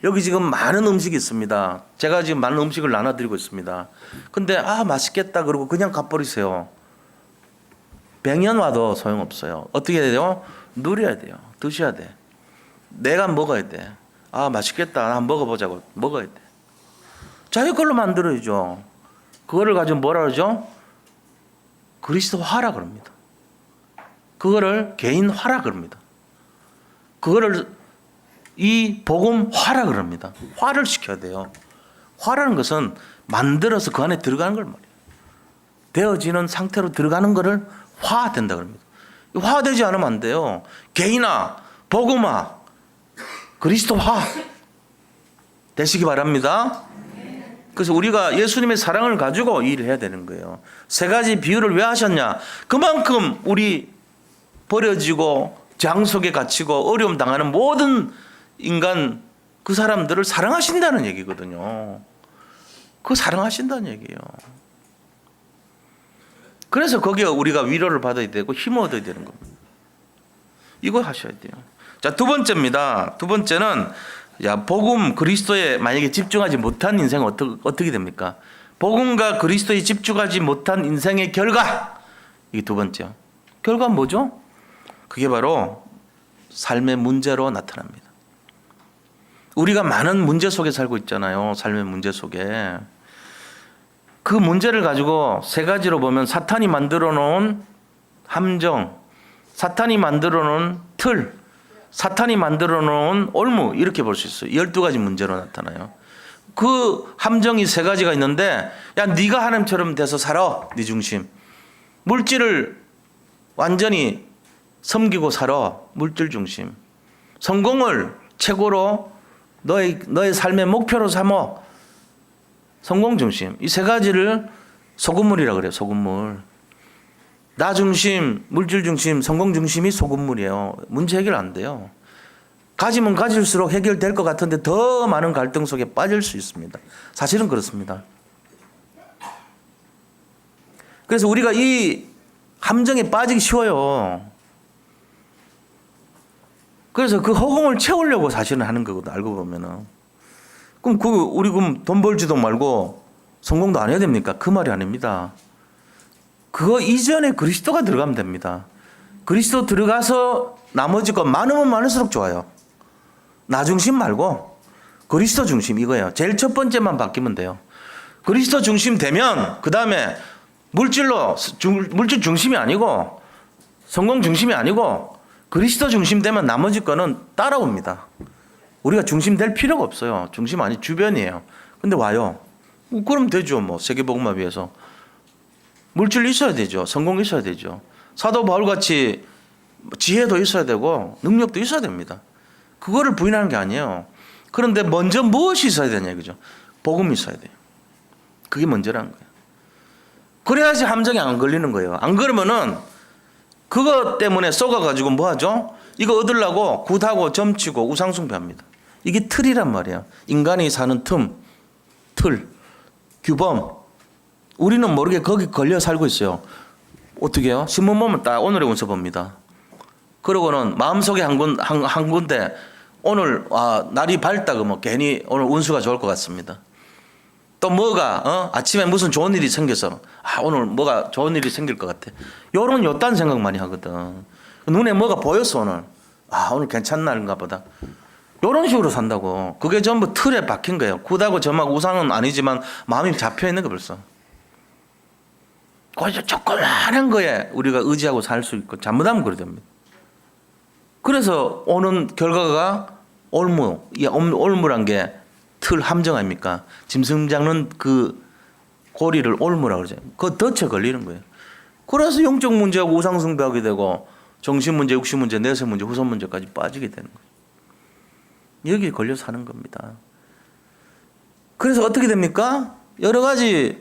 여기 지금 많은 음식이 있습니다. 제가 지금 많은 음식을 나눠드리고 있습니다. 근데 맛있겠다 그러고 그냥 가버리세요. 100년 와도 소용없어요. 어떻게 해야 돼요? 누려야 돼요. 드셔야 돼. 내가 먹어야 돼. 맛있겠다. 한번 먹어보자고. 먹어야 돼. 자기 걸로 만들어야죠. 그거를 가지고 뭐라 그러죠? 그리스도화라 그럽니다. 그거를 개인화라 그럽니다. 그거를 이 복음화라 그럽니다. 화를 시켜야 돼요. 화라는 것은 만들어서 그 안에 들어가는 걸 말이에요. 되어지는 상태로 들어가는 거를 화된다 그럽니다. 화되지 않으면 안 돼요. 개인화, 복음화, 그리스도화 되시기 바랍니다. 그래서 우리가 예수님의 사랑을 가지고 일을 해야 되는 거예요. 세 가지 비유를 왜 하셨냐? 그만큼 우리 버려지고 장 속에 갇히고 어려움 당하는 모든 인간 그 사람들을 사랑하신다는 얘기거든요. 그 사랑하신다는 얘기예요. 그래서 거기에 우리가 위로를 받아야 되고 힘을 얻어야 되는 겁니다. 이거 하셔야 돼요. 자, 두 번째입니다. 두 번째는 복음 그리스도에 만약에 집중하지 못한 인생은 어떻게 됩니까? 복음과 그리스도에 집중하지 못한 인생의 결과. 이게 두 번째요. 결과는 뭐죠? 그게 바로 삶의 문제로 나타납니다. 우리가 많은 문제 속에 살고 있잖아요. 삶의 문제 속에. 그 문제를 가지고 세 가지로 보면 사탄이 만들어 놓은 함정, 사탄이 만들어 놓은 틀, 사탄이 만들어 놓은 올무 이렇게 볼 수 있어요. 12가지 문제로 나타나요. 그 함정이 세 가지가 있는데 야 네가 하나님처럼 돼서 살아. 네 중심. 물질을 완전히 섬기고 살아. 물질 중심. 성공을 최고로 너의 삶의 목표로 삼어. 성공 중심. 이 세 가지를 소금물이라고 그래요. 소금물. 나 중심, 물질 중심, 성공 중심이 소금물이에요. 문제 해결 안 돼요. 가지면 가질수록 해결될 것 같은데 더 많은 갈등 속에 빠질 수 있습니다. 사실은 그렇습니다. 그래서 우리가 이 함정에 빠지기 쉬워요. 그래서 그 허공을 채우려고 사실은 하는 거거든. 알고 보면은. 그럼 우리 돈 벌지도 말고 성공도 안 해야 됩니까? 그 말이 아닙니다. 그거 이전에 그리스도가 들어가면 됩니다. 그리스도 들어가서 나머지 것 많으면 많을수록 좋아요. 나 중심 말고 그리스도 중심 이거예요. 제일 첫 번째만 바뀌면 돼요. 그리스도 중심 되면 그 다음에 물질 중심이 아니고 성공 중심이 아니고 그리스도 중심 되면 나머지 거는 따라옵니다. 우리가 중심 될 필요가 없어요. 중심 아니 주변이에요. 근데 와요. 그럼 되죠. 뭐 세계복음화위해서 물질 있어야 되죠. 성공 있어야 되죠. 사도 바울같이 지혜도 있어야 되고 능력도 있어야 됩니다. 그거를 부인하는 게 아니에요. 그런데 먼저 무엇이 있어야 되냐 이거죠. 복음이 있어야 돼요. 그게 먼저라는 거예요. 그래야지 함정에 안 걸리는 거예요. 안 그러면은 그것 때문에 쏘가가지고 뭐 하죠? 이거 얻으려고 굿하고 점치고 우상숭배합니다. 이게 틀이란 말이야. 인간이 사는 틀, 규범. 우리는 모르게 거기 걸려 살고 있어요. 어떻게 해요? 신문 보면 딱 오늘의 운세 봅니다. 그러고는 마음속에 한 군데 오늘 날이 밝다 그러면 괜히 오늘 운수가 좋을 것 같습니다. 또 뭐가 아침에 무슨 좋은 일이 생겨서 오늘 뭐가 좋은 일이 생길 것 같아. 요런 요딴 생각 많이 하거든. 눈에 뭐가 보였어 오늘. 오늘 괜찮은 날인가 보다. 요런 식으로 산다고. 그게 전부 틀에 박힌 거예요. 굿하고 점하고 우상은 아니지만 마음이 잡혀 있는 거 벌써. 그 조그마한 거에 우리가 의지하고 살 수 있고 잘못하면 그래 됩니다. 그래서 오는 결과가 올무란 게 틀 함정 아닙니까? 짐승 잡는 그 고리를 올무라고 그러죠. 그거 덫에 걸리는 거예요. 그래서 영적 문제하고 우상숭배하게 되고 정신 문제, 육신 문제, 내세 문제, 후손 문제까지 빠지게 되는 거예요. 여기에 걸려 사는 겁니다. 그래서 어떻게 됩니까? 여러 가지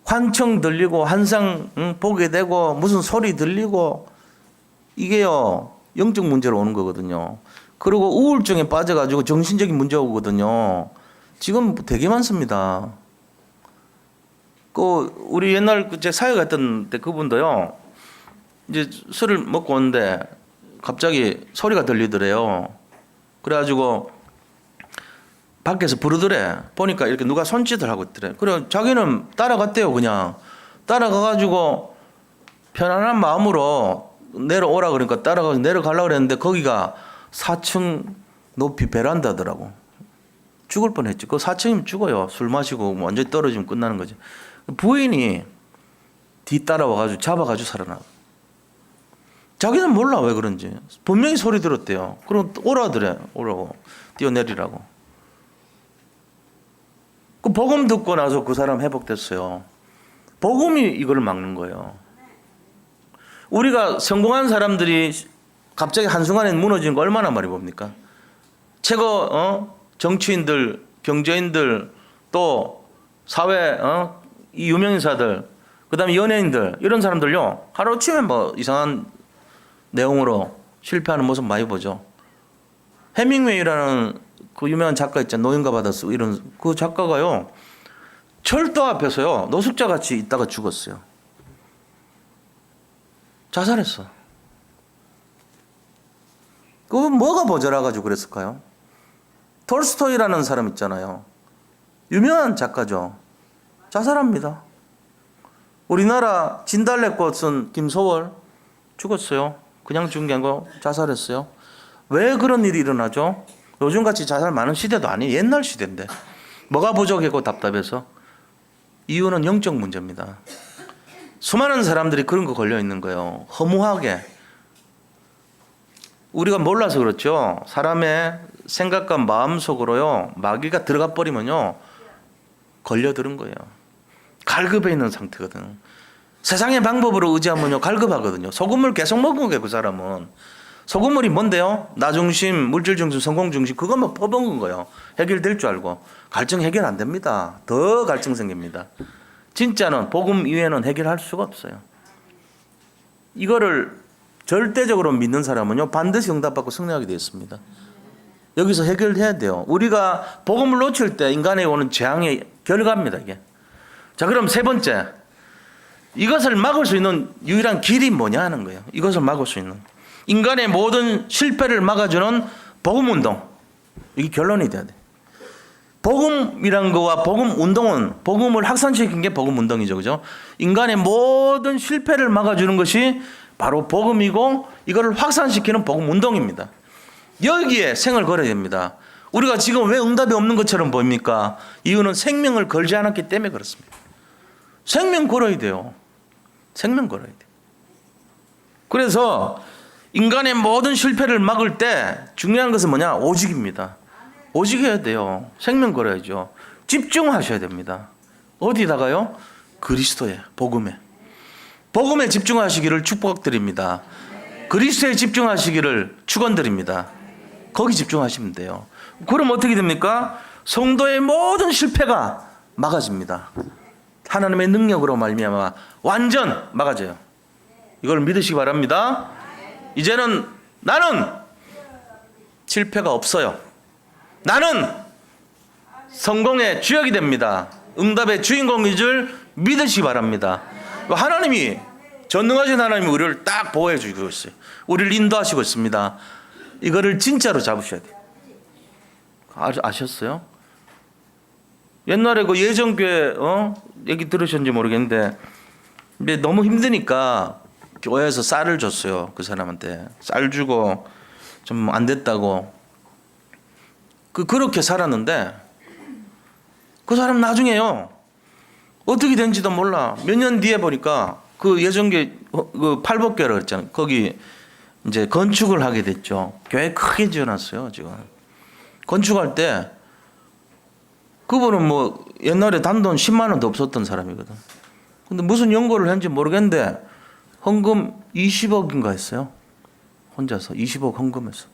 환청 들리고 환상 보게 되고 무슨 소리 들리고 이게요 영적 문제로 오는 거거든요. 그리고 우울증에 빠져가지고 정신적인 문제가 오거든요. 지금 되게 많습니다. 우리 옛날 제 사회 갔던 때 그분도요. 이제 술을 먹고 오는데 갑자기 소리가 들리더래요. 그래가지고 밖에서 부르더래. 보니까 이렇게 누가 손짓을 하고 있더래. 그래 자기는 따라갔대요. 그냥 따라가가지고 편안한 마음으로 내려오라 그러니까 따라가서 내려가려고 그랬는데 거기가 4층 높이 베란다더라고. 죽을 뻔했지. 그 4층이면 죽어요. 술 마시고 완전히 떨어지면 끝나는 거지. 부인이 뒤 따라와가지고 잡아가지고 살아나. 자기는 몰라 왜 그런지. 분명히 소리 들었대요. 그럼 오라더래. 오라고 뛰어내리라고. 그 복음 듣고 나서 그 사람 회복됐어요. 복음이 이걸 막는 거예요. 우리가 성공한 사람들이 갑자기 한순간에 무너지는 거 얼마나 많이 봅니까? 최고 정치인들, 경제인들, 또 사회 이 유명인사들, 그다음에 연예인들 이런 사람들요 하루아침에 뭐 이상한 내용으로 실패하는 모습 많이 보죠. 해밍웨이라는 그 유명한 작가 있잖아요. 노인과 바다 쓰고 이런 그 작가가요 철도 앞에서요 노숙자 같이 있다가 죽었어요. 자살했어. 그 뭐가 모자라가지고 그랬을까요? 톨스토이라는 사람 있잖아요. 유명한 작가죠. 자살합니다. 우리나라 진달래꽃 쓴 김소월 죽었어요. 그냥 죽은 게 아니고 자살했어요. 왜 그런 일이 일어나죠? 요즘같이 자살 많은 시대도 아니에요. 옛날 시대인데. 뭐가 부족하고 답답해서? 이유는 영적 문제입니다. 수많은 사람들이 그런 거 걸려 있는 거예요. 허무하게. 우리가 몰라서 그렇죠. 사람의 생각과 마음 속으로요 마귀가 들어가 버리면요 걸려드는 거예요. 갈급해 있는 상태거든. 세상의 방법으로 의지하면요 갈급하거든요. 소금물 계속 먹은 거예요. 그 사람은. 소금물이 뭔데요? 나 중심, 물질 중심, 성공 중심 그것만 퍼먹은 거예요. 해결될 줄 알고. 갈증 해결 안 됩니다. 더 갈증 생깁니다. 진짜는 복음 이외에는 해결할 수가 없어요. 이거를 절대적으로 믿는 사람은요 반드시 응답받고 승리하게 되어 있습니다. 여기서 해결해야 돼요. 우리가 복음을 놓칠 때 인간에 오는 재앙의 결과입니다. 이게. 자, 그럼 세 번째, 이것을 막을 수 있는 유일한 길이 뭐냐 하는 거예요. 이것을 막을 수 있는 인간의 모든 실패를 막아주는 복음운동. 이게 결론이 돼야 돼. 복음이란 거와 복음 운동은 복음을 확산시킨 게 복음 운동이죠. 그죠? 인간의 모든 실패를 막아주는 것이 바로 복음이고 이거를 확산시키는 복음 운동입니다. 여기에 생을 걸어야 됩니다. 우리가 지금 왜 응답이 없는 것처럼 보입니까? 이유는 생명을 걸지 않았기 때문에 그렇습니다. 생명 걸어야 돼요. 생명 걸어야 돼요. 그래서 인간의 모든 실패를 막을 때 중요한 것은 뭐냐? 오직입니다. 오직해야 돼요. 생명 걸어야죠. 집중하셔야 됩니다. 어디다가요? 그리스도에, 복음에. 복음에 집중하시기를 축복드립니다. 그리스도에 집중하시기를 축원드립니다. 거기 집중하시면 돼요. 그럼 어떻게 됩니까? 성도의 모든 실패가 막아집니다. 하나님의 능력으로 말미암아 완전 막아져요. 이걸 믿으시기 바랍니다. 이제는 나는 실패가 없어요. 나는 성공의 주역이 됩니다. 응답의 주인공인 줄 믿으시기 바랍니다. 하나님이 전능하신 하나님이 우리를 딱 보호해 주고 있어요. 우리를 인도하시고 있습니다. 이거를 진짜로 잡으셔야 돼요. 아셨어요? 옛날에 그 예정교회 얘기 들으셨는지 모르겠는데 근데 너무 힘드니까 교회에서 쌀을 줬어요. 그 사람한테 쌀 주고 좀 안 됐다고 그렇게 살았는데 그 사람 나중에요 어떻게 된지도 몰라. 몇 년 뒤에 보니까 그 예정교회 그 팔복교회라고 했잖아요. 거기 이제 건축을 하게 됐죠. 교회 크게 지어놨어요. 지금 건축할 때 그분은 뭐 옛날에 단돈 10만 원도 없었던 사람이거든. 근데 무슨 연고를 했는지 모르겠는데 헌금 20억인가 했어요. 혼자서 20억 헌금했어.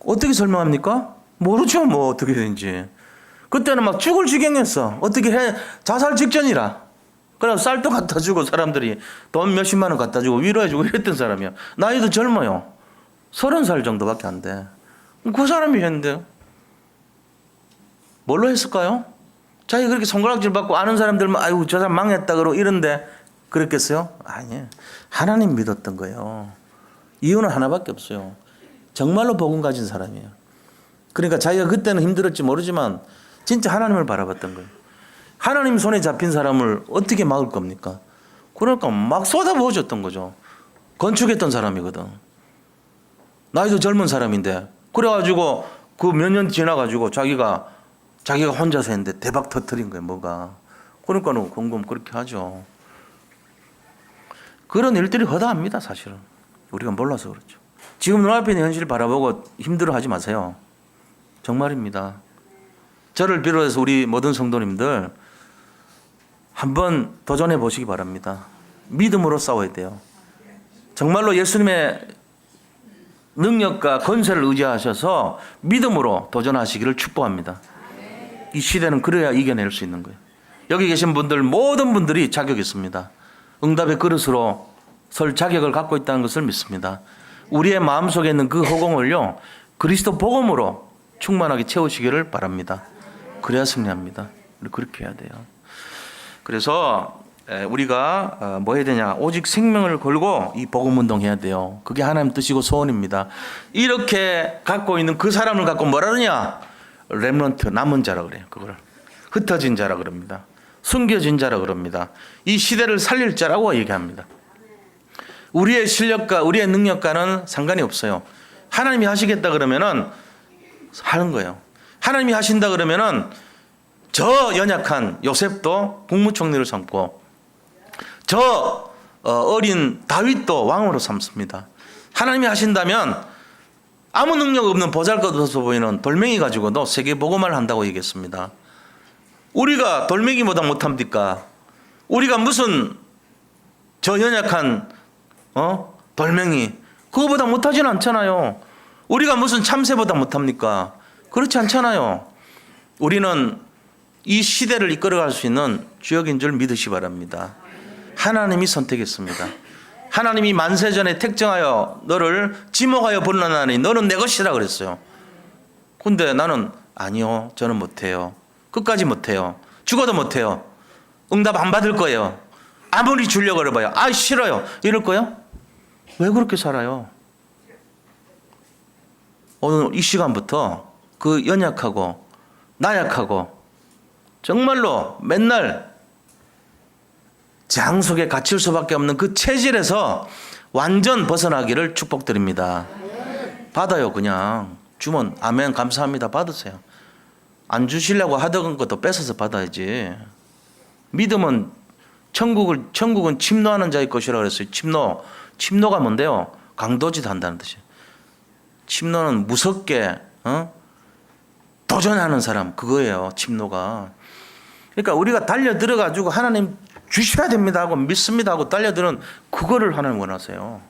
어떻게 설명합니까? 모르죠. 뭐 어떻게 되는지. 그때는 막 죽을 지경했어. 어떻게 해? 자살 직전이라. 그래서 쌀도 갖다 주고 사람들이 돈 몇십만 원 갖다 주고 위로해 주고 이랬던 사람이야. 나이도 젊어요. 30살 정도밖에 안 돼. 그 사람이 했는데요. 뭘로 했을까요? 자기 그렇게 손가락질 받고 아는 사람들만 아이고 저 사람 망했다 그러고 이런데 그랬겠어요? 아니에요. 하나님 믿었던 거예요. 이유는 하나밖에 없어요. 정말로 복음 가진 사람이에요. 그러니까 자기가 그때는 힘들었지 모르지만 진짜 하나님을 바라봤던 거예요. 하나님 손에 잡힌 사람을 어떻게 막을 겁니까? 그러니까 막 쏟아부어줬던 거죠. 건축했던 사람이거든. 나이도 젊은 사람인데 그래가지고 그 몇 년 지나가지고 자기가 혼자서 했는데 대박 터뜨린 거예요. 뭐가. 그러니까는 공금 그렇게 하죠. 그런 일들이 허다합니다. 사실은. 우리가 몰라서 그렇죠. 지금 눈앞에 있는 현실을 바라보고 힘들어하지 마세요. 정말입니다. 저를 비롯해서 우리 모든 성도님들 한번 도전해 보시기 바랍니다. 믿음으로 싸워야 돼요. 정말로 예수님의 능력과 권세를 의지하셔서 믿음으로 도전하시기를 축복합니다. 이 시대는 그래야 이겨낼 수 있는 거예요. 여기 계신 분들 모든 분들이 자격이 있습니다. 응답의 그릇으로 설 자격을 갖고 있다는 것을 믿습니다. 우리의 마음속에 있는 그 허공을요 그리스도 복음으로 충만하게 채우시기를 바랍니다. 그래야 승리합니다. 우리 그렇게 해야 돼요. 그래서 우리가 뭐 해야 되냐? 오직 생명을 걸고 이 복음 운동 해야 돼요. 그게 하나님 뜻이고 소원입니다. 이렇게 갖고 있는 그 사람을 갖고 뭐라 그러냐? 렘넌트, 남은 자라 그래요. 그걸 흩어진 자라 그럽니다. 숨겨진 자라 그럽니다. 이 시대를 살릴 자라고 얘기합니다. 우리의 실력과 우리의 능력과는 상관이 없어요. 하나님이 하시겠다 그러면은 하는 거예요. 하나님이 하신다 그러면은 저 연약한 요셉도 국무총리를 삼고 저 어린 다윗도 왕으로 삼습니다. 하나님이 하신다면 아무 능력 없는 보잘것없어 보이는 돌멩이 가지고도 세계 복음화를 한다고 얘기했습니다. 우리가 돌멩이보다 못합니까? 우리가 무슨 저 연약한 돌멩이 그거보다 못하지는 않잖아요. 우리가 무슨 참새보다 못합니까? 그렇지 않잖아요. 우리는 이 시대를 이끌어갈 수 있는 주역인 줄 믿으시 바랍니다. 하나님이 선택했습니다. 하나님이 만세전에 택정하여 너를 지목하여 불러나니 너는 내 것이라 그랬어요. 근데 나는 아니요, 저는 못해요. 끝까지 못해요. 죽어도 못해요. 응답 안 받을 거예요. 아무리 주려고 그래봐요. 아 싫어요. 이럴 거예요? 왜 그렇게 살아요? 오늘 이 시간부터 그 연약하고 나약하고 정말로 맨날 재앙 속에 갇힐 수밖에 없는 그 체질에서 완전 벗어나기를 축복드립니다. 받아요. 그냥 주면 아멘 감사합니다. 받으세요. 안 주시려고 하던 것도 뺏어서 받아야지. 믿음은 천국은 침노하는 자의 것이라고 그랬어요. 침노가 뭔데요? 강도짓 한다는 뜻이에요. 침노는 무섭게 도전하는 사람, 그거예요. 침노가. 그러니까 우리가 달려 들어가지고 하나님 주셔야 됩니다 하고 믿습니다 하고 달려드는 그거를 하나님 원하세요.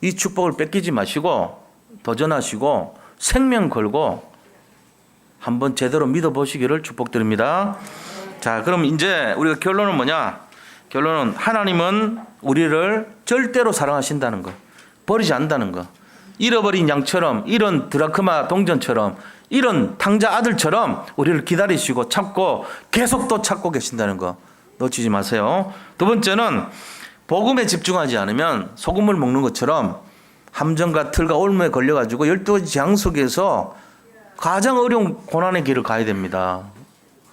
이 축복을 뺏기지 마시고 도전하시고 생명 걸고 한번 제대로 믿어보시기를 축복드립니다. 자, 그럼 이제 우리가 결론은 뭐냐? 결론은 하나님은 우리를 절대로 사랑하신다는 거, 버리지 않는다는 거. 잃어버린 양처럼, 이런 드라크마 동전처럼, 이런 탕자 아들처럼 우리를 기다리시고 찾고 계속 또 찾고 계신다는 거 놓치지 마세요. 두 번째는 복음에 집중하지 않으면 소금을 먹는 것처럼 함정과 틀과 올무에 걸려가지고 12가지 재앙 속에서 가장 어려운 고난의 길을 가야 됩니다.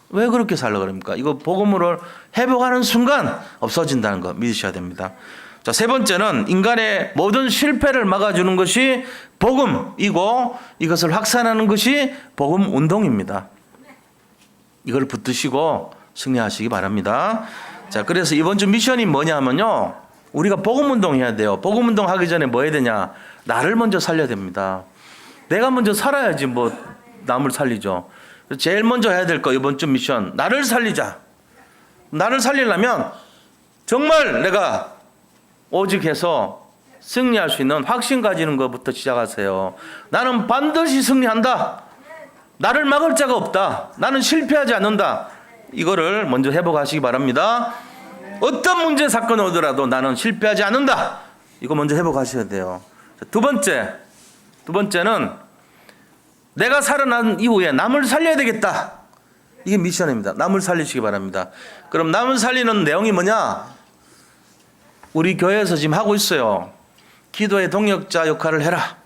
왜 그렇게 살려고 그럽니까? 이거 복음으로 회복하는 순간 없어진다는 거 믿으셔야 됩니다. 자, 세 번째는 인간의 모든 실패를 막아주는 것이 복음이고 이것을 확산하는 것이 복음 운동입니다. 이걸 붙드시고 승리하시기 바랍니다. 자, 그래서 이번 주 미션이 뭐냐면요. 우리가 복음 운동해야 돼요. 복음 운동 하기 전에 뭐 해야 되냐? 나를 먼저 살려야 됩니다. 내가 먼저 살아야지 뭐 남을 살리죠. 제일 먼저 해야 될 거 이번 주 미션. 나를 살리자. 나를 살리려면 정말 내가 오직해서 승리할 수 있는 확신 가지는 것부터 시작하세요. 나는 반드시 승리한다. 나를 막을 자가 없다. 나는 실패하지 않는다. 이거를 먼저 회복하시기 바랍니다. 어떤 문제 사건이 오더라도 나는 실패하지 않는다. 이거 먼저 회복하셔야 돼요. 두 번째는 내가 살아난 이후에 남을 살려야 되겠다. 이게 미션입니다. 남을 살리시기 바랍니다. 그럼 남을 살리는 내용이 뭐냐? 우리 교회에서 지금 하고 있어요. 기도의 동역자 역할을 해라.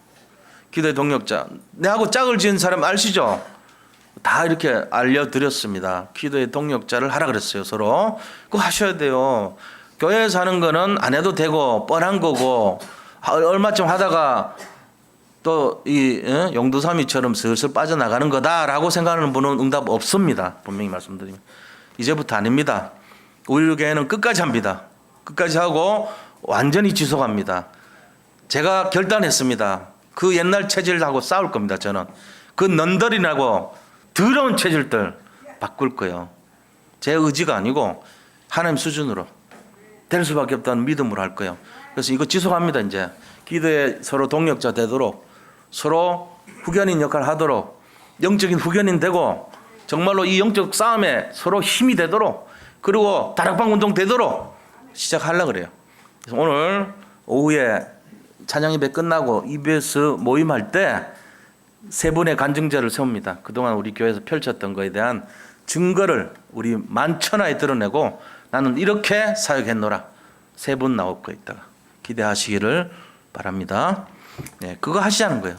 기도의 동역자. 내하고 짝을 지은 사람 아시죠? 다 이렇게 알려드렸습니다. 기도의 동역자를 하라 그랬어요. 서로. 그거 하셔야 돼요. 교회에서 하는 거는 안 해도 되고 뻔한 거고 얼마쯤 하다가 또 이 용두사미처럼 슬슬 빠져나가는 거다라고 생각하는 분은 응답 없습니다. 분명히 말씀드리면. 이제부터 아닙니다. 우리 교회는 끝까지 합니다. 끝까지 하고 완전히 지속합니다. 제가 결단했습니다. 그 옛날 체질하고 싸울 겁니다. 저는 그 넌더리라고 더러운 체질들 바꿀 거예요. 제 의지가 아니고 하나님 수준으로 될 수밖에 없다는 믿음으로 할 거예요. 그래서 이거 지속합니다. 이제 기도에 서로 동력자 되도록 서로 후견인 역할을 하도록 영적인 후견인 되고 정말로 이 영적 싸움에 서로 힘이 되도록 그리고 다락방 운동 되도록 시작하려고 그래요. 그래서 오늘 오후에 찬양 예배 끝나고 EBS 모임할 때 세 분의 간증자를 세웁니다. 그동안 우리 교회에서 펼쳤던 것에 대한 증거를 우리 만천하에 드러내고 나는 이렇게 사역했노라. 세 분 나올 거 있다가 기대하시기를 바랍니다. 네, 그거 하시자는 거예요.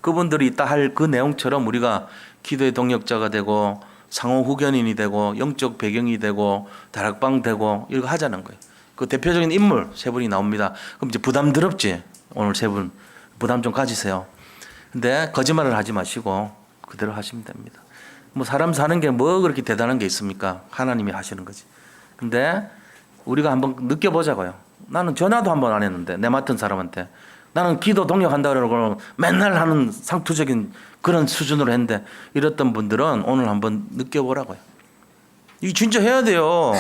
그분들이 이따 할 그 내용처럼 우리가 기도의 동역자가 되고 상호 후견인이 되고 영적 배경이 되고 다락방 되고 이거 하자는 거예요. 그 대표적인 인물 세 분이 나옵니다. 그럼 이제 부담스럽지? 오늘 세 분 부담 좀 가지세요. 근데 거짓말을 하지 마시고 그대로 하시면 됩니다. 뭐 사람 사는 게 뭐 그렇게 대단한 게 있습니까? 하나님이 하시는 거지. 근데 우리가 한번 느껴보자고요. 나는 전화도 한번 안 했는데 내 맡은 사람한테 나는 기도 동역한다 그러고 맨날 하는 상투적인 그런 수준으로 했는데 이랬던 분들은 오늘 한번 느껴보라고요. 이게 진짜 해야 돼요.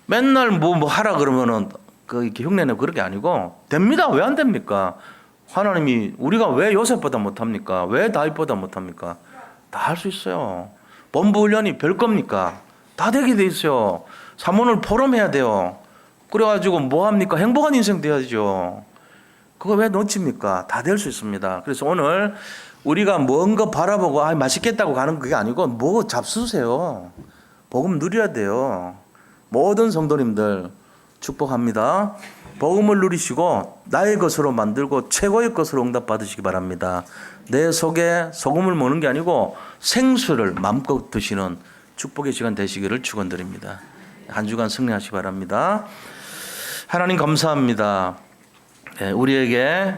맨날 뭐 하라 그러면은 이렇게 흉내내고 그런 게 아니고 됩니다. 왜 안 됩니까? 하나님이 우리가 왜 요셉보다 못합니까? 왜 다윗보다 못합니까? 다 할 수 있어요. 본부 훈련이 별 겁니까? 다 되게 돼 있어요. 사모를 포럼해야 돼요. 그래가지고 뭐 합니까? 행복한 인생 돼야죠. 그거 왜 놓칩니까? 다 될 수 있습니다. 그래서 오늘 우리가 뭔가 바라보고 맛있겠다고 가는 그게 아니고 뭐 잡수세요. 복음 누려야 돼요. 모든 성도님들 축복합니다. 복음을 누리시고 나의 것으로 만들고 최고의 것으로 응답받으시기 바랍니다. 내 속에 소금을 먹는 게 아니고 생수를 마음껏 드시는 축복의 시간 되시기를 축원드립니다. 한 주간 승리하시기 바랍니다. 하나님 감사합니다. 우리에게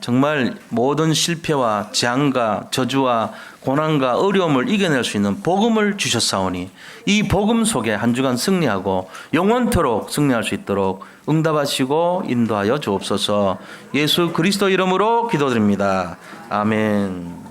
정말 모든 실패와 재앙과 저주와 고난과 어려움을 이겨낼 수 있는 복음을 주셨사오니 이 복음 속에 한 주간 승리하고 영원토록 승리할 수 있도록 응답하시고 인도하여 주옵소서. 예수 그리스도 이름으로 기도드립니다. 아멘.